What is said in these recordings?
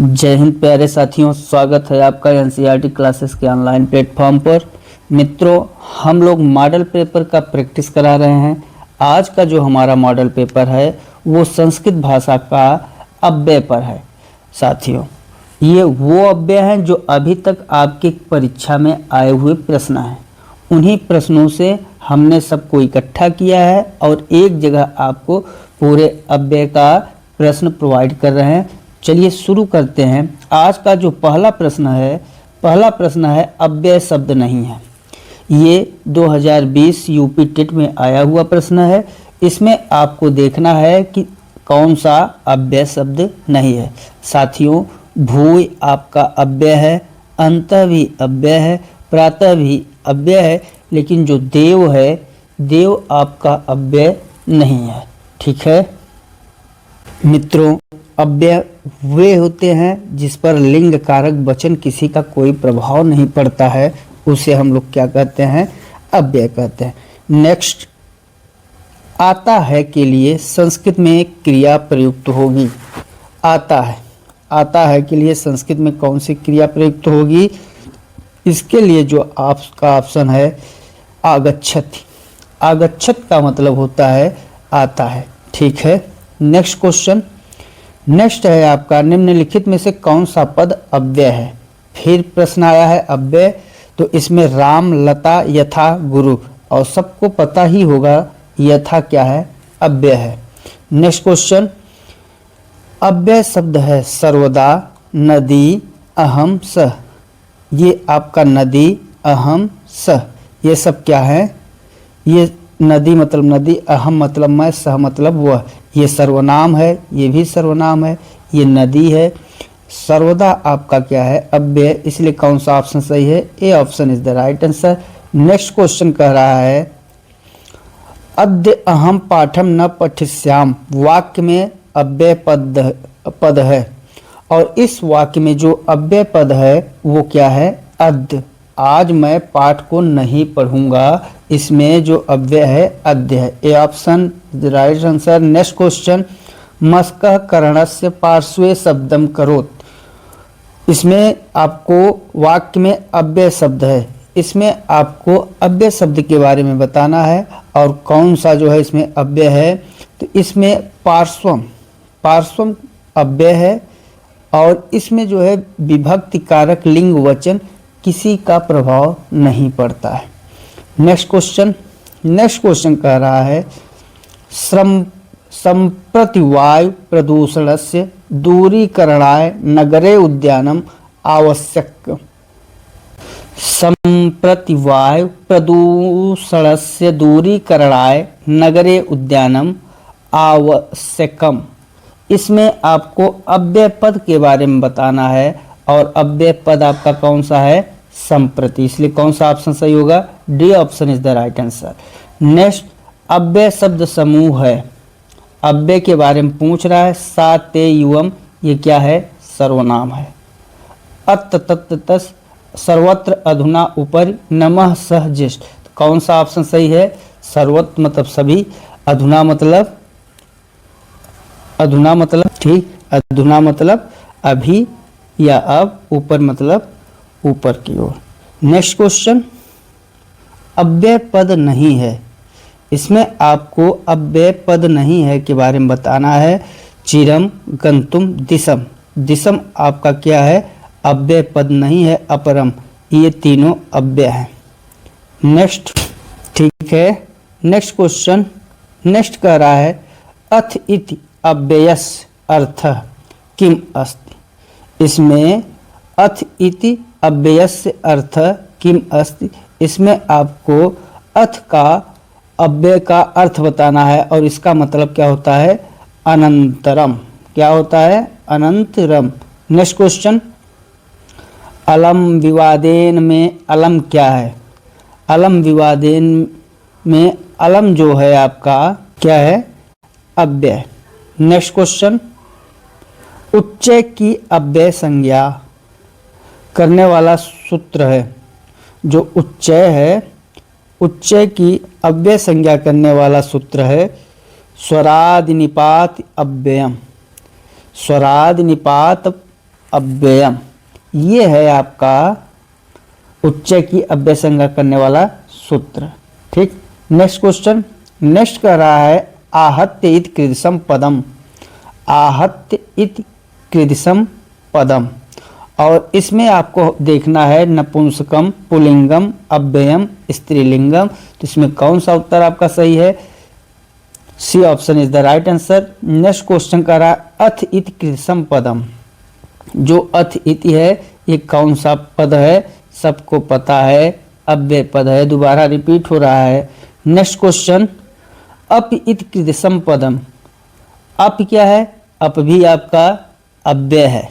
जय हिंद प्यारे साथियों, स्वागत है आपका एनसीईआरटी क्लासेस के ऑनलाइन प्लेटफॉर्म पर। मित्रों, हम लोग मॉडल पेपर का प्रैक्टिस करा रहे हैं। आज का जो हमारा मॉडल पेपर है वो संस्कृत भाषा का अव्यय पर है। साथियों, ये वो अव्यय हैं जो अभी तक आपके परीक्षा में आए हुए प्रश्न हैं। उन्हीं प्रश्नों से हमने सबको इकट्ठा किया है और एक जगह आपको पूरे अव्यय का प्रश्न प्रोवाइड कर रहे हैं। चलिए शुरू करते हैं। आज का जो पहला प्रश्न है अव्यय शब्द नहीं है। ये 2020 यूपी टेट में आया हुआ प्रश्न है। इसमें आपको देखना है कि कौन सा अव्यय शब्द नहीं है। साथियों, भूय आपका अव्यय है, अंतः भी अव्यय है, प्रातः भी अव्यय है, लेकिन जो देव है, देव आपका अव्यय नहीं है। ठीक है मित्रों, अव्यय वे होते हैं जिस पर लिंग कारक वचन किसी का कोई प्रभाव नहीं पड़ता है, उसे हम लोग क्या कहते हैं? अव्यय कहते हैं। नेक्स्ट, आता है के लिए संस्कृत में क्रिया प्रयुक्त होगी। आता है के लिए संस्कृत में कौन सी क्रिया प्रयुक्त होगी? इसके लिए जो आपका ऑप्शन है आगच्छति। आगच्छत का मतलब होता है आता है। ठीक है। नेक्स्ट है आपका, निम्नलिखित में से कौन सा पद अव्यय है? फिर प्रश्न आया है अव्यय, तो इसमें राम, लता, यथा, गुरु, और सबको पता ही होगा यथा क्या है? अव्यय है। नेक्स्ट क्वेश्चन, अव्यय शब्द है सर्वदा, नदी, अहम, सह। ये आपका नदी, अहम, सह, ये सब क्या है? ये नदी मतलब नदी, अहम मतलब मैं, सह मतलब वह। ये सर्वनाम है, ये भी सर्वनाम है, ये नदी है। सर्वदा आपका क्या है? अव्यय। इसलिए कौन सा ऑप्शन सही है? A option is the right answer. Next question कह रहा है अद्य अहम पाठम न पठिष्याम। वाक्य में अव्यय पद है और इस वाक्य में जो अव्यय पद है वो क्या है? अद्य। आज मैं पाठ को नहीं पढ़ूंगा, इसमें जो अव्यय है अद्य है। A option right answer. Next question, मस्कः करणस्य पार्श्वे शब्दम करोत। इसमें आपको वाक्य में अव्यय शब्द है, इसमें आपको अव्यय शब्द के बारे में बताना है और कौन सा जो है इसमें अव्यय है। तो इसमें पार्श्वम अव्यय है और इसमें जो है विभक्ति कारक लिंग वचन किसी का प्रभाव नहीं पड़ता है। नेक्स्ट क्वेश्चन कह रहा है संप्रति वायु प्रदूषणस्य दूरीकरणाय नगरे उद्यानम आवश्यक। संप्रति वायु प्रदूषणस्य दूरीकरणाय नगरे उद्यानम आवश्यकम। इसमें आपको अव्यय पद के बारे में बताना है और अव्यय पद आपका कौन सा है? संप्रति। इसलिए कौन सा ऑप्शन सही होगा? D option is the right answer. Next, अव्यय शब्द समूह है। अव्यय के बारे में पूछ रहा है। सा, ते, युवम, ये क्या है? सर्वनाम है। अत, तत्, तस्, सर्वत्र, अधुना, ऊपर, नमः, सह, ज्येष्ठ। तो कौन सा ऑप्शन सही है? सर्वत्र मतलब सभी, अधुना मतलब ठीक, अधुना मतलब अभी या अब, ऊपर मतलब ऊपर की ओर। नेक्स्ट क्वेश्चन, अव्यय पद नहीं है। इसमें आपको अव्यय पद नहीं है के बारे में बताना है। चिरम, गंतुम, दिशम। दिशम आपका क्या है? अव्यय पद नहीं है। अपरम, ये तीनों अव्यय हैं। नेक्स्ट, ठीक है। नेक्स्ट क्वेश्चन, नेक्स्ट कह रहा है अथ इति अव्ययस्य अर्थः किम अस्ति। इसमें अथ इति अव्ययस्य अर्थः किम अस्ति, इसमें आपको अथ का अव्यय का अर्थ बताना है और इसका मतलब क्या होता है? अनंतरम। क्या होता है? अनंतरम। नेक्स्ट क्वेश्चन, अलम विवादेन में अलम क्या है? अलम विवादेन में अलम जो है आपका क्या है? अव्यय। नेक्स्ट क्वेश्चन, उच्चय की अव्यय संज्ञा करने वाला सूत्र है। जो उच्चय है, उच्चय की अव्यय संज्ञा करने वाला सूत्र है स्वरादि निपात अव्ययम। स्वरादि निपात अव्ययम। ये है आपका उच्चय की अव्यय संज्ञा करने वाला सूत्र। ठीक, नेक्स्ट क्वेश्चन। नेक्स्ट कर रहा है आहत्य इति कीदृशम पदम। आहत्य इति कीदृशम पदम, और इसमें आपको देखना है नपुंसकम, पुल्लिंगम, अव्ययम, स्त्रीलिंगम। तो इसमें कौन सा उत्तर आपका सही है? C option is the right answer. Next question कर रहा है अथ इति कीदृशम पदम। जो अथ इति है ये कौन सा पद है? सबको पता है, अव्यय पद है, दोबारा रिपीट हो रहा है। नेक्स्ट क्वेश्चन अप इति कीदृशम पदम। अप क्या है? अप भी आपका अव्यय है।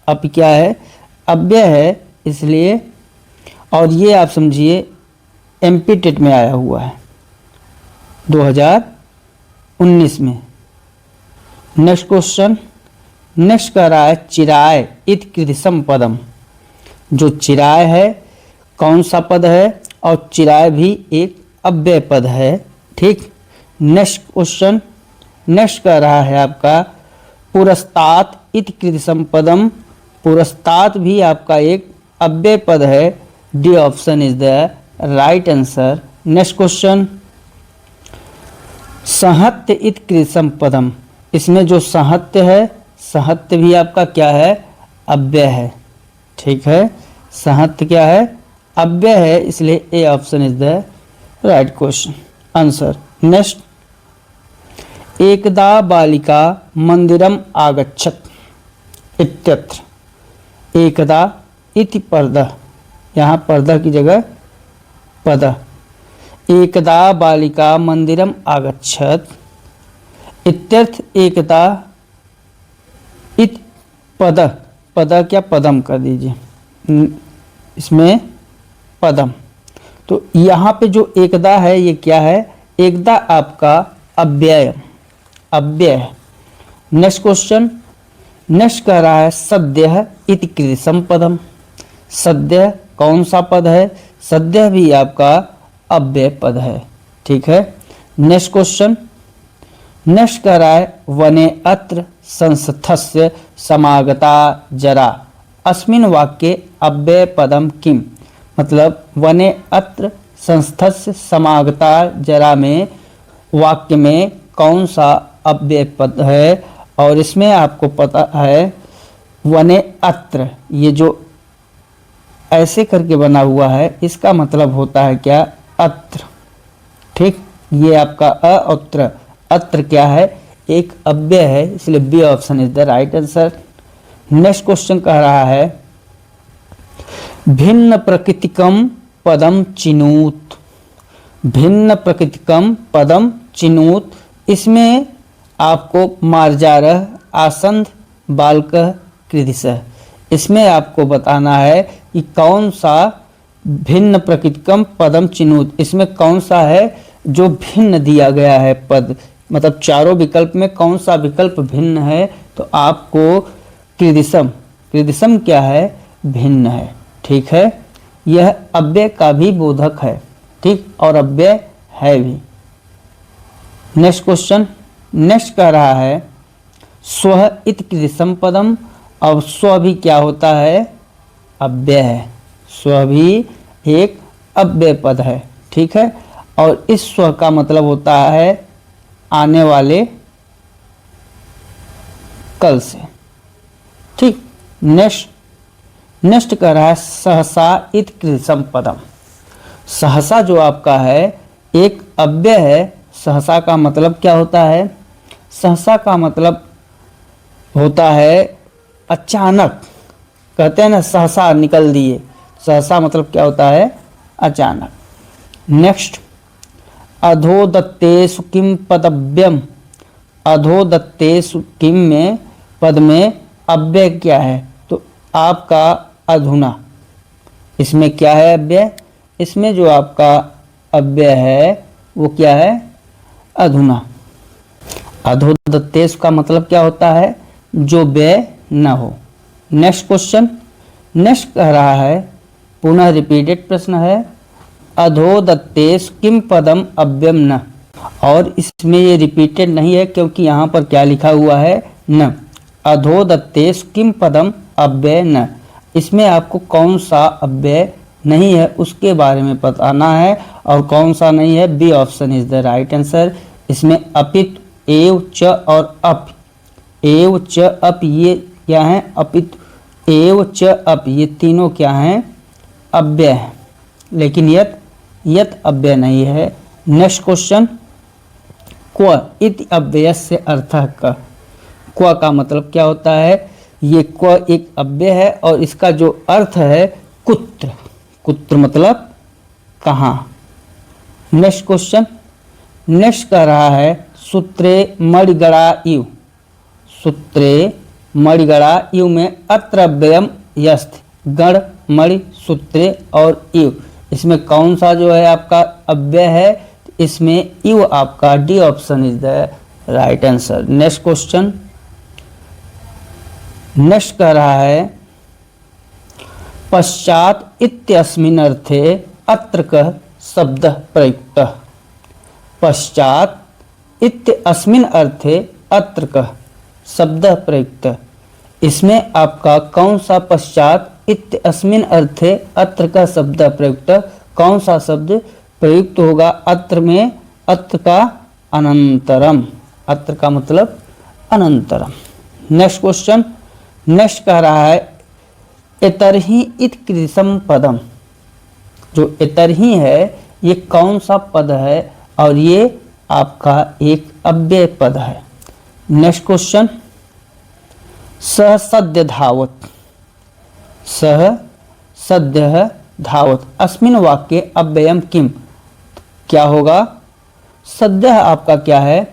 अप क्या है? अव्यय है, इसलिए। और ये आप समझिए एमपी टेट में आया हुआ है 2019 में। Next question. नेक्स्ट कह रहा है चिराय इति कीदृशम पदम। जो चिराय है कौन सा पद है? और चिराय भी एक अव्यय पद है। ठीक, नेक्स्ट क्वेश्चन। नेक्स्ट कह रहा है आपका पुरस्तात इति कीदृशम पदम। पुरस्तात भी आपका एक अव्यय पद है। D option is the right answer. Next question सहत्य इति कीदृशम पदम। इसमें जो सहत्य है, सहत्य भी आपका क्या है? अव्यय है। ठीक है, सहत्य क्या है? अव्यय है, इसलिए A option is the right question answer. Next एकदा बालिका मंदिरम आगच्छत इत्यत्र। एकदा इति पर्दः, यहाँ पर्दः की जगह पदः। एकदा बालिका मंदिरम आगच्छत इत्यर्थ एकदा इत पदः। पदः क्या? पदम कर दीजिए इसमें, पदम। तो यहाँ पे जो एकदा है ये क्या है? एकदा आपका अव्यय, अव्यय है। Next question. नेक्स्ट कह रहा है सद्यः इति कीदृशम पदम। सद्यः कौन सा पद है? सद्यः भी आपका अव्यय पद है। ठीक है, नेक्स्ट क्वेश्चन। नेक्स्ट कह रहा है वने अत्र संस्थस्य समागता जरा अस्मिन् वाक्ये अव्यय पदम किम। मतलब वने अत्र संस्थस्य समागता जरा में वाक्य में कौन सा अव्यय पद है? और इसमें आपको पता है वने अत्र, ये जो ऐसे करके बना हुआ है इसका मतलब होता है क्या? अत्र। ठीक, ये आपका अत्र, अत्र क्या है? एक अव्यय है, इसलिए B option is the right answer. Next question कह रहा है भिन्न प्रकृतिकम पदम चिनूत। भिन्न प्रकृतिकम पदम चिनूत, इसमें आपको मार्जारः, आसंध, बालकः, कृदिशः, इसमें आपको बताना है कि कौन सा भिन्न प्रकृतिकम पदम चिनूत, इसमें कौन सा है जो भिन्न दिया गया है पद। मतलब चारों विकल्प में कौन सा विकल्प भिन्न है? तो आपको कृदिशम, कृदिशम क्या है? भिन्न है। ठीक है, यह अव्यय का भी बोधक है। ठीक, और अव्यय है भी। Next question. नेक्स्ट कह रहा है स्वः इति कीदृशम पदम। और स्व भी क्या होता है? अव्यय है। स्व भी एक अव्यय पद है। ठीक है, और इस स्व का मतलब होता है आने वाले कल से। ठीक, नेक्स्ट कह रहा है सहसा इति कीदृशम पदम। सहसा जो आपका है एक अव्यय है। सहसा का मतलब क्या होता है? सहसा का मतलब होता है अचानक। कहते हैं ना सहसा निकल दिए, सहसा मतलब क्या होता है? अचानक। नेक्स्ट अधोदत्तेषु किम पदव्यम। अधोदत्तेषु किम में पद में अव्यय क्या है? तो आपका अधुना। इसमें क्या है अव्यय? इसमें जो आपका अव्यय है वो क्या है? अधुना। अधोदत्तेषु का मतलब क्या होता है? जो व्यय न हो। Next question. नेक्स्ट कह रहा है पुनः रिपीटेड प्रश्न है अधोदत्तेषु किम पदम अव्ययम न। और इसमें ये रिपीटेड नहीं है क्योंकि यहाँ पर क्या लिखा हुआ है? न। अधोदत्तेषु किम पदम अव्यय न। इसमें आपको कौन सा अव्यय नहीं है उसके बारे में बताना है और कौन सा नहीं है, B option is the right answer. इसमें अपित, एव, च और अप, एव च अप ये क्या है, अपित एव च अप ये तीनों क्या हैं, अव्यय है, लेकिन यत, यत अव्यय नहीं है। नेक्स्ट क्वेश्चन, क्व इति अव्ययस्य अर्थः क। क्व का मतलब क्या होता है, ये क्व एक अव्यय है और इसका जो अर्थ है कुत्र, कुत्र मतलब कहाँ। नेक्स्ट क्वेश्चन, नेक्स्ट कह रहा है सूत्रे मणिगणा इव, सूत्रे मणिगणा इव में अत्र अव्ययम यस्त, गण, मणि, सूत्रे और इव, इसमें कौन सा जो है आपका अव्यय है, इसमें इव आपका D option is the right answer. Next question, next कह रहा है पश्चात इत्यस्मिन् अर्थे अत्र कः शब्दः प्रयुक्तः। पश्चात इत्यस्मिन् अर्थे अत्र कः शब्दः प्रयुक्तः, इसमें आपका कौन सा पश्चात इत्यस्मिन् अर्थे अत्र का शब्द प्रयुक्त, कौन सा शब्द प्रयुक्त होगा अत्र में, अत्र का अनंतरम, अत्र का मतलब अनंतरम। नेक्स्ट क्वेश्चन, नेक्स्ट कह रहा है इतरहि इति कृतम् पदम, जो इतरहि है ये कौन सा पद है और ये आपका एक अव्यय पद है। नेक्स्ट क्वेश्चन, सह सद्य धावत, सह सद्य धावत अस्मिन् वाक्ये अव्ययम किम, क्या होगा, सद्य आपका क्या है,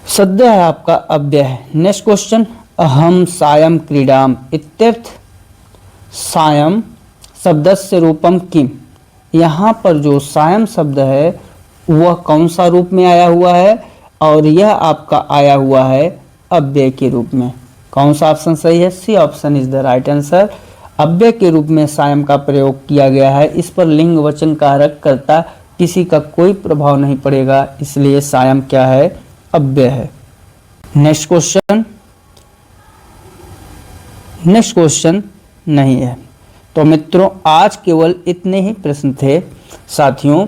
सद्य है आपका अव्यय है। नेक्स्ट क्वेश्चन, अहम सायं क्रीडाम इत्यर्थ सायं शब्दस्य रूपम किम, यहाँ पर जो सायं शब्द है वह कौन सा रूप में आया हुआ है और यह आपका आया हुआ है अव्यय के रूप में। कौन सा ऑप्शन सही है, C option is the right answer. अव्यय के रूप में सायं का प्रयोग किया गया है, इस पर लिंग वचन कारक कर्ता किसी का कोई प्रभाव नहीं पड़ेगा, इसलिए सायं क्या है, अव्यय है। नेक्स्ट क्वेश्चन, नेक्स्ट क्वेश्चन नहीं है। तो मित्रों आज केवल इतने ही प्रश्न थे। साथियों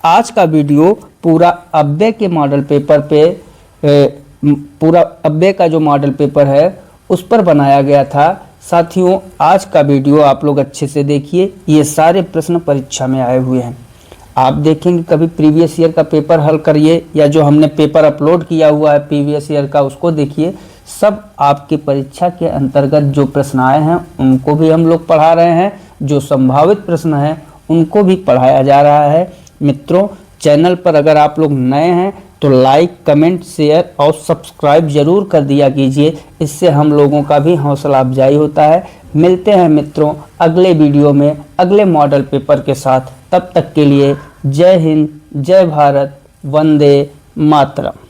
आज का वीडियो पूरा अव्यय के मॉडल पेपर पे पूरा अव्यय का जो मॉडल पेपर है उस पर बनाया गया था। साथियों आज का वीडियो आप लोग अच्छे से देखिए, ये सारे प्रश्न परीक्षा में आए हुए हैं। आप देखेंगे कभी प्रीवियस ईयर का पेपर हल करिए या जो हमने पेपर अपलोड किया हुआ है प्रीवियस ईयर का उसको देखिए, सब आपकी परीक्षा के अंतर्गत जो प्रश्न आए हैं उनको भी हम लोग पढ़ा रहे हैं, जो संभावित प्रश्न हैं उनको भी पढ़ाया जा रहा है। मित्रों चैनल पर अगर आप लोग नए हैं तो लाइक, कमेंट, शेयर और सब्सक्राइब जरूर कर दिया कीजिए, इससे हम लोगों का भी हौसला अफजाई होता है। मिलते हैं मित्रों अगले वीडियो में अगले मॉडल पेपर के साथ, तब तक के लिए जय हिंद, जय भारत, वंदे मातरम।